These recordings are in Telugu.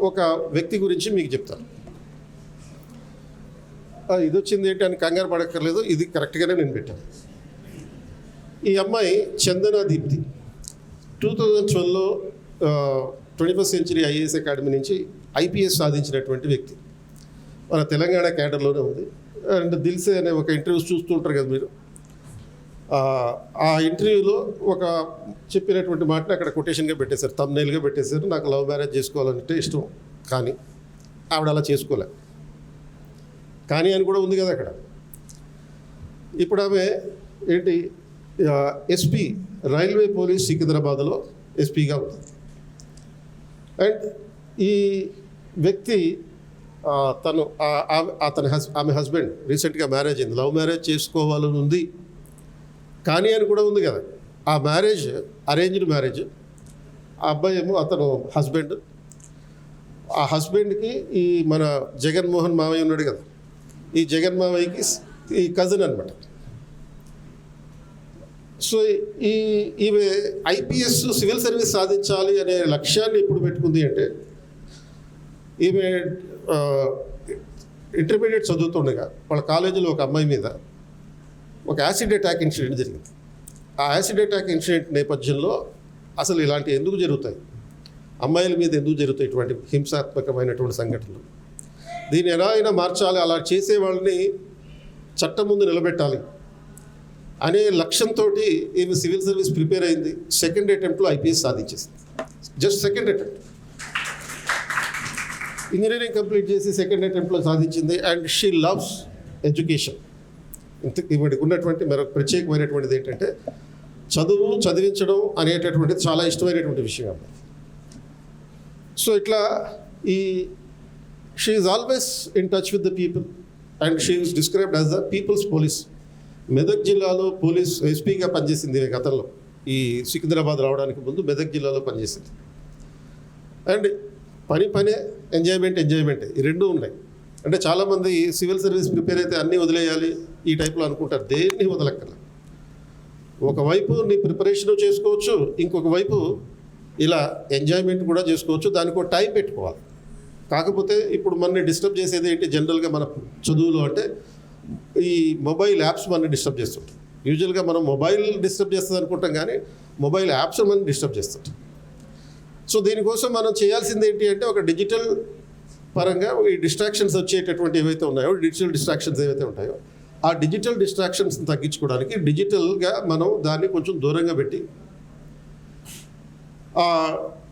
ఒక వ్యక్తి గురించి మీకు చెప్తాను. ఇది వచ్చింది ఏంటి అని కంగారు పడక్కర్లేదు, ఇది కరెక్ట్గానే నేను పెట్టాను. ఈ అమ్మాయి చందన దీప్తి 2012లో 21st సెంచరీ ఐఏఎస్ అకాడమీ నుంచి ఐపీఎస్ సాధించినటువంటి వ్యక్తి. మన తెలంగాణ క్యాడర్లోనే ఉంది. అండ్ దిల్సే అనే ఒక ఇంటర్వ్యూస్ చూస్తూ ఉంటారు కదా మీరు. ఆ ఇంటర్వ్యూలో ఒక చెప్పినటువంటి మాటని అక్కడ కొటేషన్గా పెట్టేశారు, థంబ్నెయిల్గా పెట్టేశారు. నాకు లవ్ మ్యారేజ్ చేసుకోవాలంటే ఇష్టం, కానీ ఆవిడ అలా చేసుకోలే. కానీ అని కూడా ఉంది కదా అక్కడ. ఇప్పుడు ఆమె ఏంటి, ఎస్పీ, రైల్వే పోలీస్ సికింద్రాబాద్లో ఎస్పీగా ఉంది. అండ్ ఈ వ్యక్తి ఆమె హస్బెండ్ రీసెంట్గా మ్యారేజ్ అయింది. లవ్ మ్యారేజ్ చేసుకోవాలని ఉంది, కానీ అని కూడా ఉంది కదా. ఆ మ్యారేజ్ అరేంజ్డ్ మ్యారేజ్. ఆ అబ్బాయి ఏమో అతను హస్బెండ్. ఆ హస్బెండ్కి ఈ మన జగన్మోహన్ మావయ్య ఉన్నాడు కదా, ఈ జగన్ మావయ్యకి ఈ కజిన్ అనమాట. సో ఈమె ఐపీఎస్ సివిల్ సర్వీస్ సాధించాలి అనే లక్ష్యాన్ని ఇప్పుడు పెట్టుకుంది అంటే, ఈమె ఇంటర్మీడియట్ చదువుతుండగా వాళ్ళ కాలేజీలో ఒక అమ్మాయి మీద ఒక యాసిడ్ అటాక్ ఇన్సిడెంట్ జరిగింది. ఆ యాసిడ్ అటాక్ ఇన్సిడెంట్ నేపథ్యంలో అసలు ఇలాంటివి ఎందుకు జరుగుతాయి, అమ్మాయిల మీద ఎందుకు జరుగుతాయి ఇటువంటి హింసాత్మకమైనటువంటి సంఘటనలు, దీన్ని ఎలా అయినా మార్చాలి, అలా చేసే వాళ్ళని చట్టం ముందు నిలబెట్టాలి అనే లక్ష్యంతో ఈమె సివిల్ సర్వీస్ ప్రిపేర్ అయింది. సెకండ్ అటెంప్ట్లో ఐపీఎస్ సాధించేసింది. Just second attempt. Engineering complete చేసి సెకండ్ అటెంప్ట్లో సాధించింది. And she loves education. ఇవాడికి ఉన్నటువంటి మరొక ప్రత్యేకమైనటువంటిది ఏంటంటే, చదివించడం అనేటటువంటిది చాలా ఇష్టమైనటువంటి విషయం అమ్మాయి. సో ఇట్లా she is always in touch with the people and she is described as the people's police. Medak జిల్లాలో పోలీస్ ఎస్పీగా పనిచేసింది గతంలో. ఈ సికింద్రాబాద్ రావడానికి ముందు మెదక్ జిల్లాలో పనిచేసింది. అండ్ పనే ఎంజాయ్మెంటే, ఈ రెండూ ఉన్నాయి. అంటే చాలామంది సివిల్ సర్వీస్ ప్రిపేర్ అయితే అన్నీ వదిలేయాలి ఈ టైప్లో అనుకుంటారు. దేన్ని వదలక్కల. ఒకవైపు నీ ప్రిపరేషన్ చేసుకోవచ్చు, ఇంకొక వైపు ఇలా ఎంజాయ్మెంట్ కూడా చేసుకోవచ్చు. దానికి ఒక టైం పెట్టుకోవాలి. కాకపోతే ఇప్పుడు మనని డిస్టర్బ్ చేసేది ఏంటి, జనరల్గా మన చదువులో అంటే ఈ మొబైల్ యాప్స్ మనని డిస్టర్బ్ చేస్తుంటాయి. యూజువల్గా మనం మొబైల్ డిస్టర్బ్ చేస్తుంది అనుకుంటాం, కానీ మొబైల్ యాప్స్ మనని డిస్టర్బ్ చేస్తుంటాయి. సో దీనికోసం మనం చేయాల్సింది ఏంటి అంటే, ఒక డిజిటల్ పరంగా ఈ డిస్ట్రాక్షన్స్ వచ్చేటటువంటి ఏవైతే ఉన్నాయో, డిజిటల్ డిస్ట్రాక్షన్స్ ఏవైతే ఉంటాయో, ఆ డిజిటల్ డిస్ట్రాక్షన్స్ని తగ్గించుకోవడానికి డిజిటల్గా మనం దాన్ని కొంచెం దూరంగా పెట్టి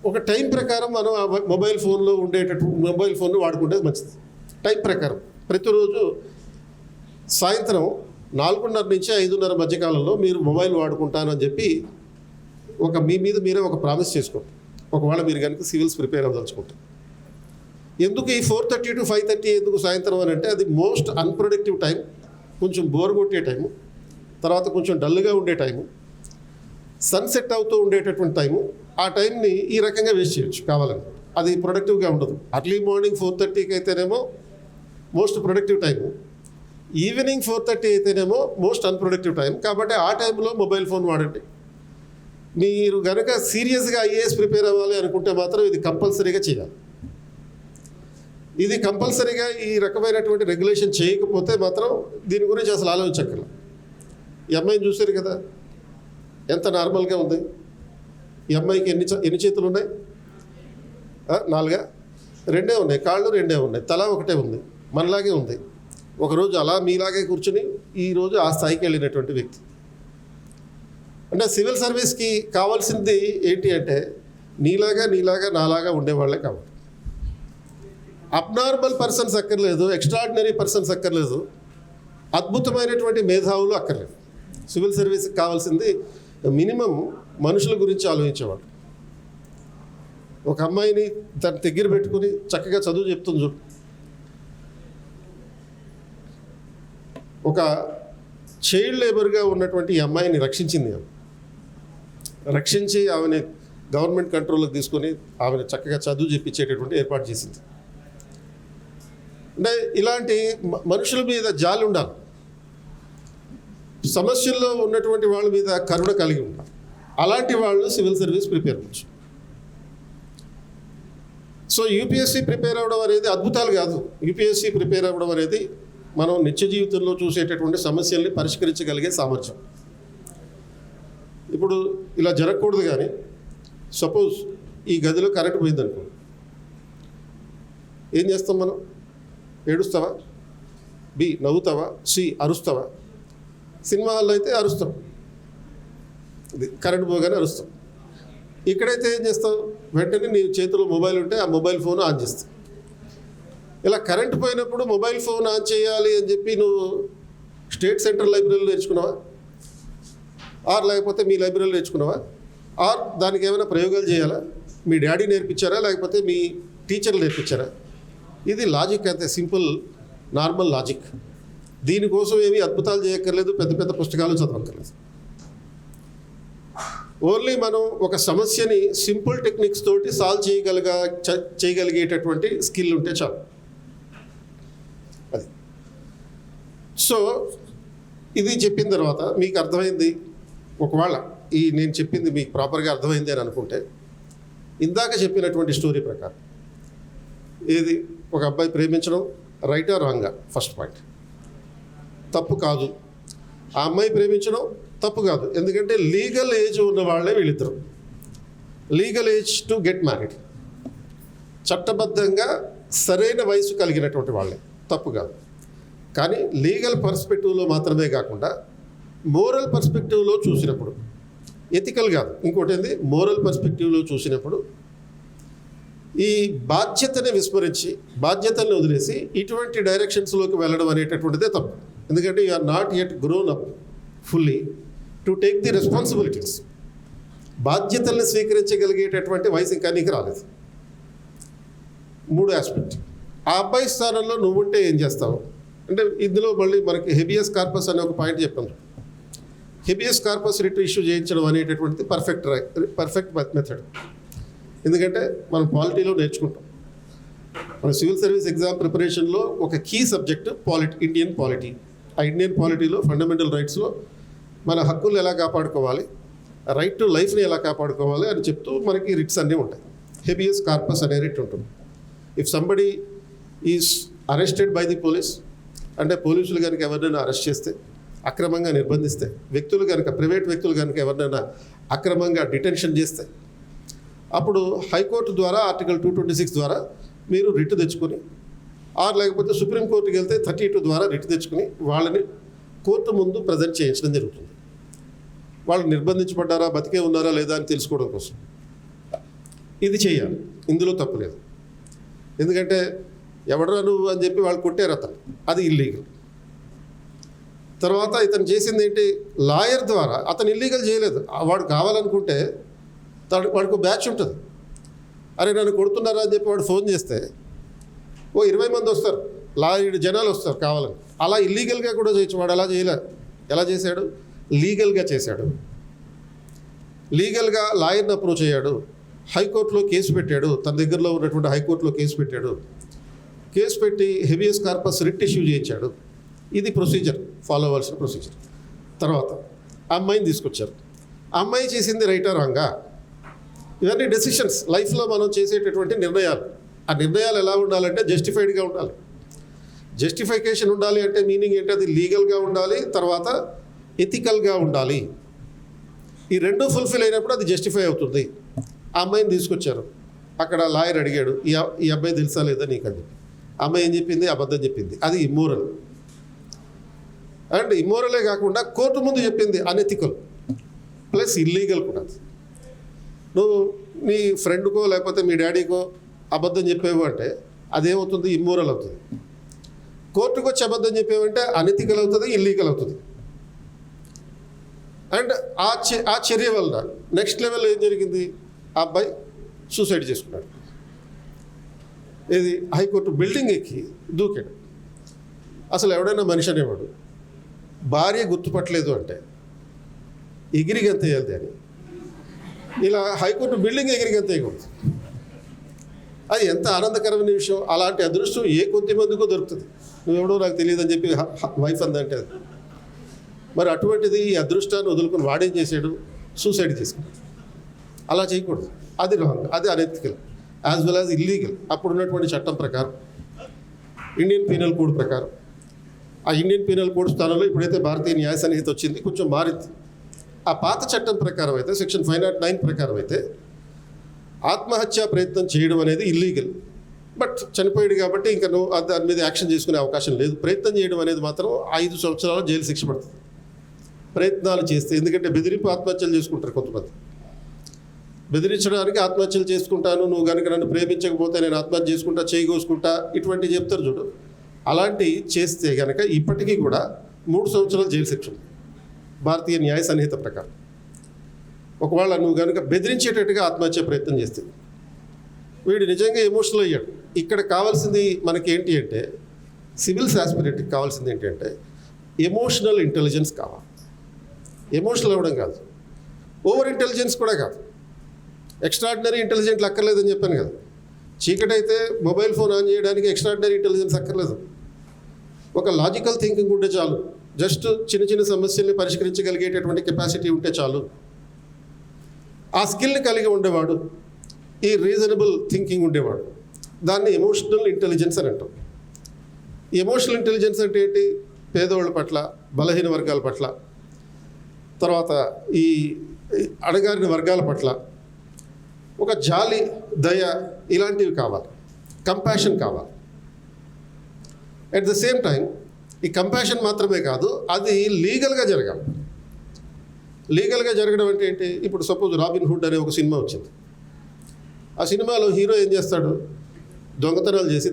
ఒక టైం ప్రకారం మనం ఆ మొబైల్ ఫోన్ను వాడుకుంటే మంచిది. టైం ప్రకారం ప్రతిరోజు సాయంత్రం 4:30 నుంచి 5:30 మధ్యకాలంలో మీరు మొబైల్ వాడుకుంటానని చెప్పి మీ మీద మీరే ఒక ప్రామిస్ చేసుకోండి. ఒకవేళ మీరు కనుక సివిల్స్ ప్రిపేర్ అవ్వదలుచుకుంటారు. ఎందుకు ఈ 4:30 to 5:30 ఎందుకు సాయంత్రం అని అంటే, అది మోస్ట్ అన్ప్రొడక్టివ్ టైం, కొంచెం బోర్ కొట్టే టైము, తర్వాత కొంచెం డల్గా ఉండే టైము, సన్సెట్ అవుతూ ఉండేటటువంటి టైము. ఆ టైంని ఈ రకంగా వేస్ట్ చేయొచ్చు కావాలని. అది ప్రొడక్టివ్గా ఉండదు. అర్లీ మార్నింగ్ 4:30కి అయితేనేమో మోస్ట్ ప్రొడక్టివ్ టైము, ఈవినింగ్ 4:30 అయితేనేమో మోస్ట్ అన్ప్రొడక్టివ్ టైం. కాబట్టి ఆ టైంలో మొబైల్ ఫోన్ వాడండి. మీరు కనుక సీరియస్గా ఐఏఎస్ ప్రిపేర్ అవ్వాలి అనుకుంటే మాత్రం ఇది కంపల్సరీగా చేయాలి. ఇది కంపల్సరీగా ఈ రకమైనటువంటి రెగ్యులేషన్ చేయకపోతే మాత్రం దీని గురించి అసలు ఆలోచించక్కర్లేదు. ఈ అమ్మాయిని చూశారు కదా, ఎంత నార్మల్గా ఉంది. ఈ అమ్మాయికి ఎన్ని చేతులు ఉన్నాయి? 4? 2 ఉన్నాయి. కాళ్ళు 2 ఉన్నాయి. తల 1 ఉంది. మనలాగే ఉంది. ఒకరోజు అలా మీలాగే కూర్చుని ఈరోజు ఆ స్థాయికి వెళ్ళినటువంటి వ్యక్తి. అంటే సివిల్ సర్వీస్కి కావాల్సింది ఏంటి అంటే, నీలాగా నాలాగా ఉండేవాళ్ళే కావాలి. అబ్నార్మల్ పర్సన్స్ అక్కర్లేదు, ఎక్స్ట్రాడినరీ పర్సన్స్ అక్కర్లేదు, అద్భుతమైనటువంటి మేధావులు అక్కర్లేదు. సివిల్ సర్వీస్కి కావాల్సింది మినిమం మనుషుల గురించి ఆలోచించేవాడు. ఒక అమ్మాయిని తన దగ్గర పెట్టుకుని చక్కగా చదువు చెప్తుంది చూడు. ఒక చైల్డ్ లేబర్గా ఉన్నటువంటి ఈ అమ్మాయిని రక్షించి ఆమెని గవర్నమెంట్ కంట్రోల్లోకి తీసుకొని ఆమెను చక్కగా చదువు చెప్పించేటటువంటి ఏర్పాటు చేసింది. అంటే ఇలాంటి మనుషుల మీద జాలి ఉండాలి. సమస్యల్లో ఉన్నటువంటి వాళ్ళ మీద కరుణ కలిగి ఉండాలి. అలాంటి వాళ్ళు సివిల్ సర్వీస్ ప్రిపేర్ అవ్వచ్చు. సో యూపీఎస్సీ ప్రిపేర్ అవ్వడం అనేది అద్భుతాలు కాదు. యూపీఎస్సీ ప్రిపేర్ అవ్వడం అనేది మనం నిత్య జీవితంలో చూసేటటువంటి సమస్యల్ని పరిష్కరించగలిగే సామర్థ్యం. ఇప్పుడు ఇలా జరగకూడదు, కానీ సపోజ్ ఈ గదిలో కరెంట్ పోయిందనుకో, ఏం చేస్తాం మనం? ఏడుస్తావా? బి నవ్వుతావా? సి అరుస్తావా? సినిమా హాల్లో అయితే అరుస్తాం, ఇది కరెంట్ పోగానే అరుస్తాం. ఇక్కడైతే ఏం చేస్తావు? వెంటనే నీ చేతిలో మొబైల్ ఉంటే ఆ మొబైల్ ఫోన్ ఆన్ చేస్తావు. ఇలా కరెంట్ పోయినప్పుడు మొబైల్ ఫోన్ ఆన్ చేయాలి అని చెప్పి నువ్వు స్టేట్ సెంట్రల్ లైబ్రరీలో నేర్చుకున్నావా? ఆర్ లేకపోతే మీ లైబ్రరీలో నేర్చుకున్నావా? ఆర్ దానికి ఏమైనా ప్రయోగాలు చేయాలా? మీ డాడీ నేర్పించారా, లేకపోతే మీ టీచర్లు నేర్పించారా? ఇది లాజిక్, అంతే సింపుల్ నార్మల్ లాజిక్. దీనికోసం ఏమీ అద్భుతాలు చేయక్కర్లేదు, పెద్ద పెద్ద పుస్తకాలు చదవక్కర్లేదు. ఓన్లీ మనం ఒక సమస్యని సింపుల్ టెక్నిక్స్ తోటి సాల్వ్ చేయగలిగేటటువంటి స్కిల్ ఉంటే చాలు. అది. సో ఇది చెప్పిన తర్వాత మీకు అర్థమైంది, ఒకవేళ ఈ నేను చెప్పింది మీకు ప్రాపర్గా అర్థమైంది అని అనుకుంటే, ఇందాక చెప్పినటువంటి స్టోరీ ప్రకారం ఏది ఒక అబ్బాయి ప్రేమించడం రైటా రాంగా? ఫస్ట్ పాయింట్ తప్పు కాదు. ఆ అమ్మాయి ప్రేమించడం తప్పు కాదు, ఎందుకంటే లీగల్ ఏజ్ ఉన్న వాళ్ళే వీళ్ళిద్దరు. Legal age to get married, చట్టబద్ధంగా సరైన వయసు కలిగినటువంటి వాళ్ళే, తప్పు కాదు. కానీ లీగల్ పర్స్పెక్టివ్లో మాత్రమే కాకుండా మోరల్ పర్స్పెక్టివ్లో చూసినప్పుడు, ఎథికల్ కాదు, ఇంకోటి ఏంది మోరల్ పర్స్పెక్టివ్లో చూసినప్పుడు ఈ బాధ్యతని విస్మరించి, బాధ్యతల్ని వదిలేసి ఇటువంటి డైరెక్షన్స్లోకి వెళ్ళడం అనేటటువంటిదే తప్పు. ఎందుకంటే you are not yet grown up fully to take the responsibilities. బాధ్యతల్ని స్వీకరించగలిగేటటువంటి వయసు ఇంకా నీకు రాలేదు. మూడో ఆస్పెక్ట్, ఆ అబ్బాయి స్థానంలో నువ్వుంటే ఏం చేస్తావు అంటే, ఇందులో మళ్ళీ మనకి హెబియస్ కార్పస్ అనే ఒక పాయింట్ చెప్పాను. హెబియస్ కార్పస్ రిట్ ఇష్యూ చేయించడం అనేటటువంటిది పర్ఫెక్ట్ మెథడ్. ఎందుకంటే మనం పాలిటీలో నేర్చుకుంటాం, మన సివిల్ సర్వీస్ ఎగ్జామ్ ప్రిపరేషన్లో ఒక కీ సబ్జెక్ట్ ఇండియన్ పాలిటీ. ఆ ఇండియన్ పాలిటీలో ఫండమెంటల్ రైట్స్లో మన హక్కులు ఎలా కాపాడుకోవాలి, రైట్ టు లైఫ్ని ఎలా కాపాడుకోవాలి అని చెప్తూ మనకి రిట్స్ అన్నీ ఉంటాయి. హెబియస్ కార్పస్ అనే రిట్ ఉంటుంది. If somebody is arrested by the police, అంటే పోలీసులు కనుక ఎవరినైనా అరెస్ట్ చేస్తే, అక్రమంగా నిర్బంధిస్తే, వ్యక్తులు కనుక ప్రైవేట్ వ్యక్తులు కనుక ఎవరినైనా అక్రమంగా డిటెన్షన్ చేస్తే, అప్పుడు హైకోర్టు ద్వారా ఆర్టికల్ 226 ద్వారా మీరు రిట్ తెచ్చుకొని, ఆర్ లేకపోతే సుప్రీంకోర్టుకి వెళ్తే 32 ద్వారా రిట్ తెచ్చుకొని వాళ్ళని కోర్టు ముందు ప్రజెంట్ చేయించడం జరుగుతుంది. వాళ్ళు నిర్బంధించబడ్డారా, బతికే ఉన్నారా లేదా అని తెలుసుకోవడం కోసం ఇది చేయాలి. ఇందులో తప్పులేదు. ఎందుకంటే ఎవడరా నువ్వు అని చెప్పి వాళ్ళు కొట్టారు అతను, అది ఇల్లీగల్. తర్వాత ఇతను చేసింది ఏంటి, లాయర్ ద్వారా, అతను ఇల్లీగల్ చేయలేదు. వాడు కావాలనుకుంటే వాడికి బ్యాచ్ ఉంటుంది. అరే నన్ను కొడుతున్నారా అని చెప్పి వాడు ఫోన్ చేస్తే 20 మంది వస్తారు, లాయర్ జనాలు వస్తారు కావాలని. అలా ఇల్లీగల్గా కూడా చేయొచ్చు. వాడు అలా చేయలేదు. ఎలా చేశాడు? లీగల్గా చేశాడు. లీగల్గా లాయర్ని అప్రోచ్ అయ్యాడు, హైకోర్టులో కేసు పెట్టాడు, తన దగ్గరలో ఉన్నటువంటి హైకోర్టులో కేసు పెట్టాడు. కేసు పెట్టి హెబియస్ కార్పస్ రిట్ ఇష్యూ చేయించాడు. ఇది ప్రొసీజర్, ఫాలో అవ్వాల్సిన ప్రొసీజర్. తర్వాత ఆ అమ్మాయిని తీసుకొచ్చారు. ఆ అమ్మాయి చేసింది రైటా రాంగా? ఇవన్నీ డెసిషన్స్, లైఫ్లో మనం చేసేటటువంటి నిర్ణయాలు. ఆ నిర్ణయాలు ఎలా ఉండాలంటే జస్టిఫైడ్గా ఉండాలి. జస్టిఫికేషన్ ఉండాలి అంటే మీనింగ్ ఏంటి? అది లీగల్గా ఉండాలి, తర్వాత ఎథికల్గా ఉండాలి. ఈ రెండు ఫుల్ఫిల్ అయినప్పుడు అది జస్టిఫై అవుతుంది. ఆ అమ్మాయిని తీసుకొచ్చారు. అక్కడ లాయర్ అడిగాడు, ఈ అబ్బాయి తెలుసా లేదా నీకు అని చెప్పి. అమ్మాయి ఏం చెప్పింది? అబద్ధం చెప్పింది. అది ఇమ్మోరల్. అండ్ ఇమ్మోరలే కాకుండా కోర్టు ముందు చెప్పింది అనెథికల్ ప్లస్ ఇల్లీగల్ కూడా. నువ్వు నీ ఫ్రెండ్కో లేకపోతే మీ డాడీకో అబద్ధం చెప్పేవు అంటే అదేమవుతుంది? ఇమ్మోరల్ అవుతుంది. కోర్టుకు వచ్చి అబద్ధం చెప్పేవంటే అనెథికల్ అవుతుంది, ఇల్లీగల్ అవుతుంది. అండ్ ఆ చర్య వల్ల నెక్స్ట్ లెవెల్ ఏం జరిగింది? ఆ అబ్బాయి సూసైడ్ చేసుకున్నాడు. ఇది హైకోర్టు బిల్డింగ్ ఎక్కి దూకాడు. అసలు ఎవడైనా మనిషి అనేవాడు భార్య గుర్తుపట్టలేదు అంటే ఎగిరిగంత వేయాలి అని, ఇలా హైకోర్టు బిల్డింగ్ ఎగిరిగంత వేయకూడదు. అది ఎంత ఆనందకరమైన విషయం. అలాంటి అదృష్టం ఏ కొద్ది మందికో దొరుకుతుంది. నువ్వెవడో నాకు తెలియదు అని చెప్పి వైఫ్ అందంటే అది. మరి అటువంటిది ఈ అదృష్టాన్ని వదులుకొని వాడేం చేశాడు? సూసైడ్ చేసుకున్నాడు. అలా చేయకూడదు. అది రాంగ్, అది unethical. As well as illegal అప్పుడు ఉన్నటువంటి చట్టం ప్రకారం, ఇండియన్ పీనల్ కోడ్ ప్రకారం. ఆ ఇండియన్ పీనల్ కోడ్ స్థానంలో ఇప్పుడైతే భారతీయ న్యాయ సంహిత వచ్చింది, కొంచెం మారింది. ఆ పాత చట్టం ప్రకారం అయితే సెక్షన్ 509 ప్రకారం అయితే ఆత్మహత్యా ప్రయత్నం చేయడం అనేది ఇల్లీగల్. బట్ చనిపోయాడు కాబట్టి ఇంకా నువ్వు దాని మీద యాక్షన్ చేసుకునే అవకాశం లేదు. ప్రయత్నం చేయడం అనేది మాత్రం 5 సంవత్సరాల జైలు శిక్ష పడుతుంది ప్రయత్నాలు చేస్తే. ఎందుకంటే బెదిరింపు ఆత్మహత్యలు చేసుకుంటారు కొంతమంది. బెదిరించడానికి ఆత్మహత్యలు చేసుకుంటాను, నువ్వు కనుక నన్ను ప్రేమించకపోతే నేను ఆత్మహత్య చేసుకుంటా, చేయకోసుకుంటా, ఇటువంటివి చెప్తారు చూడు. అలాంటి చేస్తే కనుక ఇప్పటికీ కూడా 3 సంవత్సరాల జైలు శిక్ష ఉంది భారతీయ న్యాయ సంహిత ప్రకారం. ఒకవేళ నువ్వు కనుక బెదిరించేటట్టుగా ఆత్మహత్య ప్రయత్నం చేస్తే, వీడు నిజంగా ఎమోషనల్ అయ్యాడు. ఇక్కడ కావాల్సింది మనకి ఏంటి అంటే, సివిల్స్ ఆస్పిరెంట్కి కావాల్సింది ఏంటంటే ఎమోషనల్ ఇంటెలిజెన్స్ కావాలి. ఎమోషనల్ అవ్వడం కాదు, ఓవర్ ఇంటెలిజెన్స్ కూడా కాదు. ఎక్స్ట్రాడినరీ ఇంటెలిజెంట్లు అక్కర్లేదని చెప్పాను కదా. చీకటి అయితే మొబైల్ ఫోన్ ఆన్ చేయడానికి ఎక్స్ట్రాడినరీ ఇంటెలిజెన్స్ అక్కర్లేదు. ఒక లాజికల్ థింకింగ్ ఉంటే చాలు. జస్ట్ చిన్న చిన్న సమస్యల్ని పరిష్కరించగలిగేటటువంటి కెపాసిటీ ఉంటే చాలు. ఆ స్కిల్ని కలిగి ఉండేవాడు, ఈ రీజనబుల్ థింకింగ్ ఉండేవాడు, దాన్ని ఎమోషనల్ ఇంటెలిజెన్స్ అని అంటాం. ఎమోషనల్ ఇంటెలిజెన్స్ అంటే ఏంటి? పేదవాళ్ళ పట్ల, బలహీన వర్గాల పట్ల, తర్వాత ఈ అణగారిన వర్గాల పట్ల ఒక జాలి, దయ, ఇలాంటివి కావాలి. కంపాషన్ కావాలి. అట్ ద సేమ్ టైం ఈ కంపాషన్ మాత్రమే కాదు, అది లీగల్గా జరగాలి. లీగల్గా జరగడం అంటే ఏంటి? ఇప్పుడు సపోజ్ రాబిన్ హుడ్ అనే ఒక సినిమా వచ్చింది. ఆ సినిమాలో హీరో ఏం చేస్తాడు? దొంగతనాలు చేసి,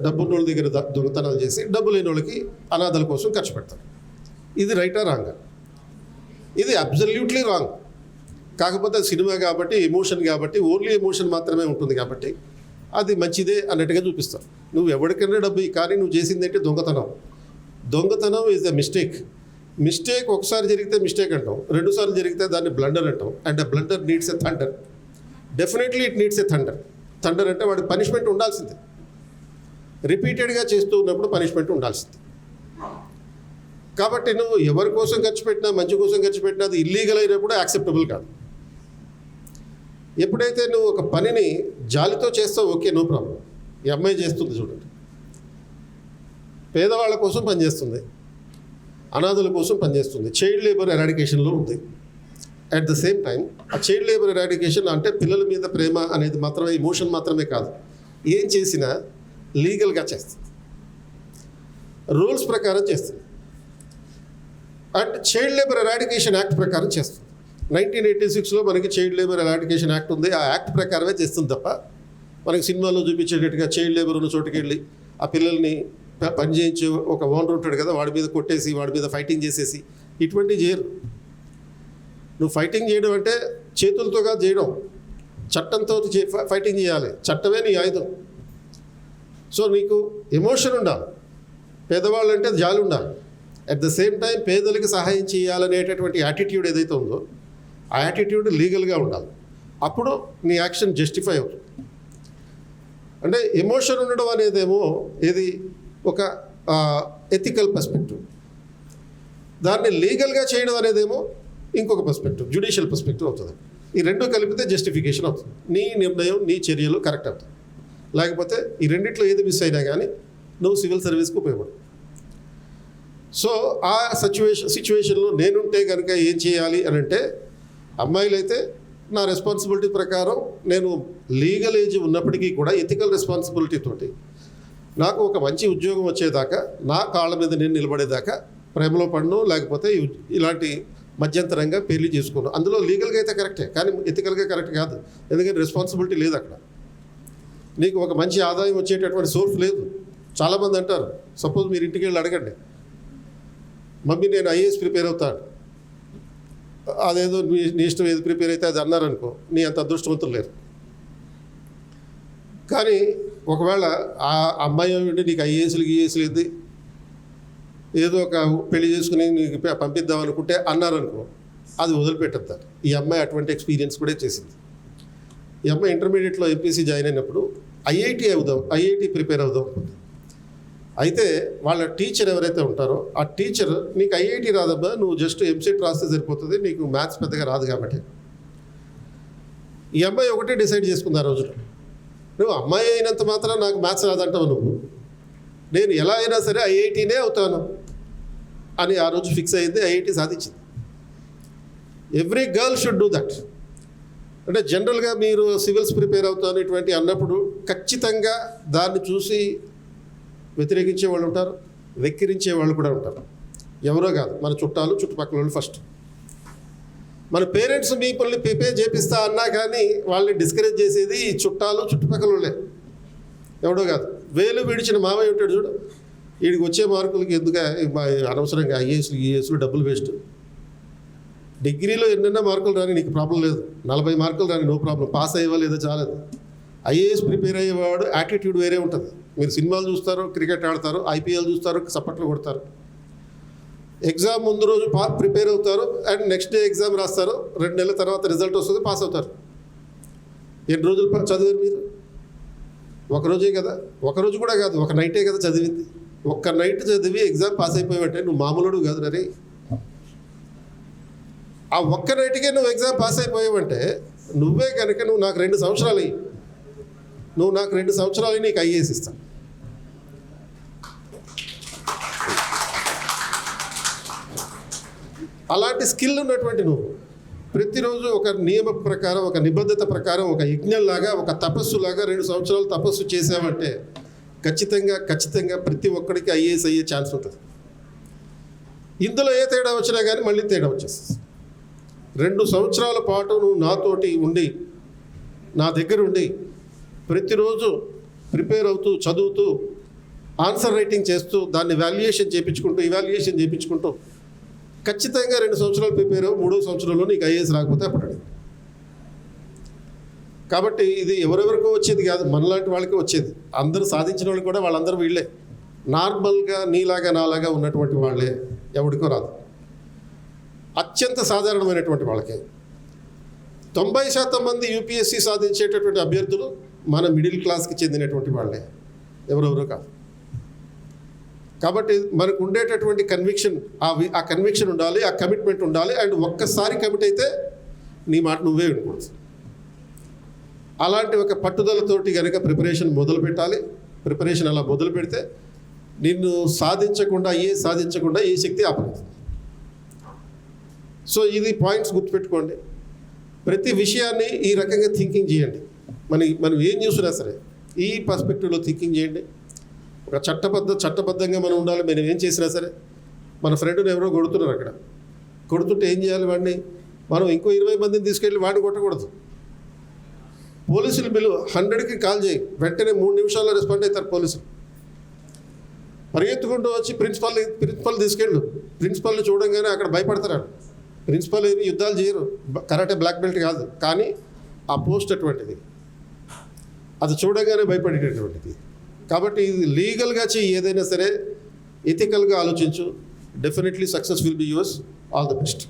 డబ్బున్నోళ్ళ దగ్గర దొంగతనాలు చేసి, డబ్బు లేని వాళ్ళకి, అనాథల కోసం ఖర్చు పెడతాడు. ఇది రైటా రాంగా? ఇది అబ్సల్యూట్లీ రాంగ్. కాకపోతే సినిమా కాబట్టి, ఎమోషన్ కాబట్టి, ఓన్లీ ఎమోషన్ మాత్రమే ఉంటుంది కాబట్టి అది మంచిదే అన్నట్టుగా చూపిస్తావు. నువ్వు ఎవరికైనా డబ్బు, కానీ నువ్వు చేసింది ఏంటి? దొంగతనం. దొంగతనం ఈజ్ ఎ మిస్టేక్. మిస్టేక్ ఒకసారి జరిగితే మిస్టేక్ అంటాం, 2 సార్లు జరిగితే దాన్ని బ్లండర్ అంటాం. And a blunder needs a thunder. Definitely it needs a thunder. Thunder అంటే వాడి పనిష్మెంట్ ఉండాల్సిందే. రిపీటెడ్గా చేస్తూ ఉన్నప్పుడు పనిష్మెంట్ ఉండాల్సిందే. కాబట్టి నువ్వు ఎవరి కోసం ఖర్చు పెట్టినా, మంచి కోసం ఖర్చు పెట్టినా, అది ఇల్లీగల్ అయినప్పుడు యాక్సెప్టబుల్ కాదు. ఎప్పుడైతే నువ్వు ఒక పనిని జాలితో చేస్తావు, ఓకే, నో ప్రాబ్లం. ఈ అమ్మాయి చేస్తుంది చూడండి, పేదవాళ్ళ కోసం పనిచేస్తుంది, అనాథుల కోసం పనిచేస్తుంది, చైల్డ్ లేబర్ ఎరాడికేషన్లో ఉంది. అట్ ద సేమ్ టైం ఆ చైల్డ్ లేబర్ ఎరాడికేషన్ అంటే పిల్లల మీద ప్రేమ అనేది మాత్రమే, ఎమోషన్ మాత్రమే కాదు, ఏం చేసినా లీగల్గా చేస్తుంది, రూల్స్ ప్రకారం చేస్తుంది. And child labour eradication act ప్రకారం చేస్తుంది. 1986లో మనకి చైల్డ్ లేబర్ ఎరాడికేషన్ యాక్ట్ ఉంది. ఆ యాక్ట్ ప్రకారమే చేస్తుంది తప్ప మనకి సినిమాలో చూపించేటట్టుగా చైల్డ్ లేబర్ ఉన్న చోటుకి వెళ్ళి ఆ పిల్లల్ని పని చేయించే ఒక ఓనర్ ఉంటాడు కదా, వాడి మీద కొట్టేసి, వాడి మీద ఫైటింగ్ చేసేసి, ఇటువంటివి చేయరు. నువ్వు ఫైటింగ్ చేయడం అంటే చేతులతో కాదు చేయడం, చట్టంతో ఫైటింగ్ చేయాలి. చట్టమే నీ ఆయుధం. సో నీకు ఎమోషన్ ఉండాలి, పేదవాళ్ళంటే జాలి ఉండాలి. అట్ ద సేమ్ టైం పేదలకి సహాయం చేయాలనేటటువంటి యాటిట్యూడ్ ఏదైతే ఉందో ఆ యాటిట్యూడ్ లీగల్గా ఉండాలి. అప్పుడు నీ యాక్షన్ జస్టిఫై అవుతుంది. అంటే ఎమోషన్ ఉండడం అనేదేమో ఏది ఒక ఎథికల్ పర్స్పెక్టివ్, దాన్ని లీగల్గా చేయడం అనేదేమో ఇంకొక పర్స్పెక్టివ్, జ్యుడిషియల్ పర్స్పెక్టివ్ అవుతుంది. ఈ రెండు కలిపితే జస్టిఫికేషన్ అవుతుంది. నీ నిర్ణయం, నీ చర్యలు కరెక్ట్ అవుతుంది. లేకపోతే ఈ రెండిట్లో ఏది మిస్ అయినా కానీ నువ్వు సివిల్ సర్వీస్కి ఉపయోగపడు. సో ఆ సిచ్యువేషన్లో నేనుంటే కనుక ఏం చేయాలి అని అంటే, అమ్మాయిలు అయితే నా రెస్పాన్సిబిలిటీ ప్రకారం నేను లీగల్ ఏజ్ ఉన్నప్పటికీ కూడా ఎథికల్ రెస్పాన్సిబిలిటీ తోటి నాకు ఒక మంచి ఉద్యోగం వచ్చేదాకా, నా కాళ్ళ మీద నేను నిలబడేదాకా ప్రేమలో పడను, లేకపోతే ఇలాంటి మధ్యంతరంగా పెళ్లి చేసుకున్నాను. అందులో లీగల్గా అయితే కరెక్టే, కానీ ఎథికల్గా కరెక్ట్ కాదు. ఎందుకంటే రెస్పాన్సిబిలిటీ లేదు అక్కడ. నీకు ఒక మంచి ఆదాయం వచ్చేటటువంటి సోర్స్ లేదు. చాలామంది అంటారు, సపోజ్ మీరు ఇంటికి వెళ్ళి అడగండి, మమ్మీ నేను ఐఏఎస్ ప్రిపేర్ అవుతాను, అదేదో నీ ఇష్టం ఏది ప్రిపేర్ అయితే అది అన్నారనుకో, నీ అంత అదృష్టవంతులు లేరు. కానీ ఒకవేళ ఆ అమ్మాయి ఉండి నీకు ఐఏఎస్లు ఏంది, ఏదో ఒక పెళ్లి చేసుకుని నీకు పంపిద్దాం అనుకుంటే అన్నారనుకో, అది వదిలిపెట్టద్దారు. ఈ అమ్మాయి అటువంటి ఎక్స్పీరియన్స్ కూడా చేసింది. ఈ అమ్మాయి ఇంటర్మీడియట్లో ఎంపీసీ జాయిన్ అయినప్పుడు ఐఐటి ప్రిపేర్ అవుదాం అనుకుంది. అయితే వాళ్ళ టీచర్ ఎవరైతే ఉంటారో ఆ టీచర్, నీకు ఐఐటి రాదమ్మా, నువ్వు జస్ట్ ఎంసెట్ రాస్తే సరిపోతుంది, నీకు మ్యాథ్స్ పెద్దగా రాదు కాబట్టి. ఈ అమ్మాయి ఒకటే డిసైడ్ చేసుకుంది ఆ రోజున, నువ్వు అమ్మాయి అయినంత మాత్రం నాకు మ్యాథ్స్ రాదంటావు నువ్వు. నేను ఎలా అయినా సరే ఐఐటీనే అవుతాను అని ఆ రోజు ఫిక్స్ అయింది, ఐఐటీ సాధించింది. Every girl should do that. అంటే జనరల్గా మీరు సివిల్స్ ప్రిపేర్ అవుతాను ఇటువంటి అన్నప్పుడు ఖచ్చితంగా దాన్ని చూసి వ్యతిరేకించే వాళ్ళు ఉంటారు, వెక్కిరించే వాళ్ళు కూడా ఉంటారు. ఎవరో కాదు, మన చుట్టాలు, చుట్టుపక్కల వాళ్ళు. ఫస్ట్ మన పేరెంట్స్ మీ పనులు ప్రిపేర్ చేపిస్తా అన్నా కానీ వాళ్ళని డిస్కరేజ్ చేసేది ఈ చుట్టాలు, చుట్టుపక్కల వాళ్ళే. ఎవడో కాదు. వేలు విడిచిన మామయ్య ఉంటాడు చూడు, వీడికి వచ్చే మార్కులకి ఎందుకు అనవసరంగా ఐఏఎస్లు ఈఏఎస్లు డబ్బులు వేస్ట్. డిగ్రీలో ఎన్నెన్నో మార్కులు రాని నీకు ప్రాబ్లం లేదు, 40 మార్కులు రాని నో ప్రాబ్లం, పాస్ అయ్యేవా లేదో చాలేదు. ఐఏఎస్ ప్రిపేర్ అయ్యేవాడు యాటిట్యూడ్ వేరే ఉంటుంది. మీరు సినిమాలు చూస్తారు, క్రికెట్ ఆడతారు, ఐపీఎల్ చూస్తారు, సప్పట్లు కొడతారు. ఎగ్జామ్ ముందు రోజు ప్రిపేర్ అవుతారు అండ్ నెక్స్ట్ డే ఎగ్జామ్ రాస్తారు, 2 నెలల తర్వాత రిజల్ట్ వస్తుంది, పాస్ అవుతారు. ఎన్ని రోజులు చదివారు మీరు? ఒకరోజే కదా, ఒకరోజు కూడా కాదు, ఒక నైటే కదా చదివింది. ఒక్క నైట్ చదివి ఎగ్జామ్ పాస్ అయిపోయావంటే నువ్వు మామూలుడు కాదు రే. ఆ ఒక్క నైట్కే నువ్వు ఎగ్జామ్ పాస్ అయిపోయావంటే నువ్వే కనుక నువ్వు నాకు 2 సంవత్సరాలు అయ్యి, నువ్వు నాకు 2 సంవత్సరాలు నీకు ఐఏఎస్ ఇస్తాను. అలాంటి స్కిల్ ఉన్నటువంటి నువ్వు ప్రతిరోజు ఒక నియమ ప్రకారం, ఒక నిబద్ధత ప్రకారం, ఒక యజ్ఞంలాగా, ఒక తపస్సులాగా 2 సంవత్సరాలు తపస్సు చేసావంటే ఖచ్చితంగా ప్రతి ఒక్కడికి ఐఏఎస్ అయ్యే ఛాన్స్ ఉంటుంది. ఇందులో ఏ తేడా వచ్చినా కానీ మళ్ళీ తేడా వచ్చేస్తుంది. 2 సంవత్సరాల పాటు నువ్వు నాతోటి ఉండి, నా దగ్గర ఉండి, ప్రతిరోజు ప్రిపేర్ అవుతూ, చదువుతూ, ఆన్సర్ రైటింగ్ చేస్తూ, దాన్ని ఇవాల్యుయేషన్ చేయించుకుంటూ ఖచ్చితంగా 2 సంవత్సరాలు ప్రిపేర్ అవ్వు, 3వ సంవత్సరంలో నీకు ఐఏఎస్ రాకపోతే అప్పుడు. కాబట్టి ఇది ఎవరెవరికో వచ్చేది కాదు, మనలాంటి వాళ్ళకి వచ్చేది. అందరూ సాధించిన వాళ్ళు కూడా వాళ్ళందరూ వీళ్ళే, నార్మల్గా నీలాగా నాలాగా ఉన్నటువంటి వాళ్ళే, ఎవరికో రాదు. అత్యంత సాధారణమైనటువంటి వాళ్ళకే. 90% మంది యూపీఎస్సీ సాధించేటటువంటి అభ్యర్థులు మన మిడిల్ క్లాస్కి చెందినటువంటి వాళ్ళే, ఎవరెవరో కాదు. కాబట్టి మనకు ఉండేటటువంటి కన్విక్షన్, ఆ కన్విక్షన్ ఉండాలి, ఆ కమిట్మెంట్ ఉండాలి. అండ్ ఒక్కసారి కమిట్ అయితే నీ మాట నువ్వే వినకూడదు. అలాంటి ఒక పట్టుదలతోటి కనుక ప్రిపరేషన్ మొదలు పెట్టాలి. ప్రిపరేషన్ అలా మొదలు పెడితే నిన్ను సాధించకుండా ఏ శక్తి ఆపలేదు. సో ఇది పాయింట్స్ గుర్తుపెట్టుకోండి. ప్రతి విషయాన్ని ఈ రకంగా థింకింగ్ చేయండి. మనం ఏం చూసినా సరే ఈ పర్స్పెక్టివ్లో థింకింగ్ చేయండి. ఒక చట్టబద్ధంగా మనం ఉండాలి. మనం ఏం చేసినా సరే, మన ఫ్రెండ్ని ఎవరో కొడుతున్నారు, అక్కడ కొడుతుంటే ఏం చేయాలి? వాడిని మనం ఇంకో 20 మందిని తీసుకెళ్ళి వాడిని కొట్టకూడదు. పోలీసులు బిల్లు 100కి కాల్ చేయి, వెంటనే 3 నిమిషాల్లో రెస్పాండ్ అవుతారు పోలీసులు. పరిగెత్తుకుంటూ వచ్చి ప్రిన్సిపల్ తీసుకెళ్ళు. ప్రిన్సిపల్ని చూడంగానే అక్కడ భయపడతారు. ప్రిన్సిపల్ ఏమి యుద్ధాలు చేయరు, కరాటే బ్లాక్ బెల్ట్ కాదు, కానీ ఆ పోస్ట్ అటువంటిది, అది చూడగానే భయపడేటటువంటిది. కాబట్టి ఇది లీగల్గా చెయ్యి, ఏదైనా సరే ఎథికల్గా ఆలోచించు. Definitely success will be yours. All the best.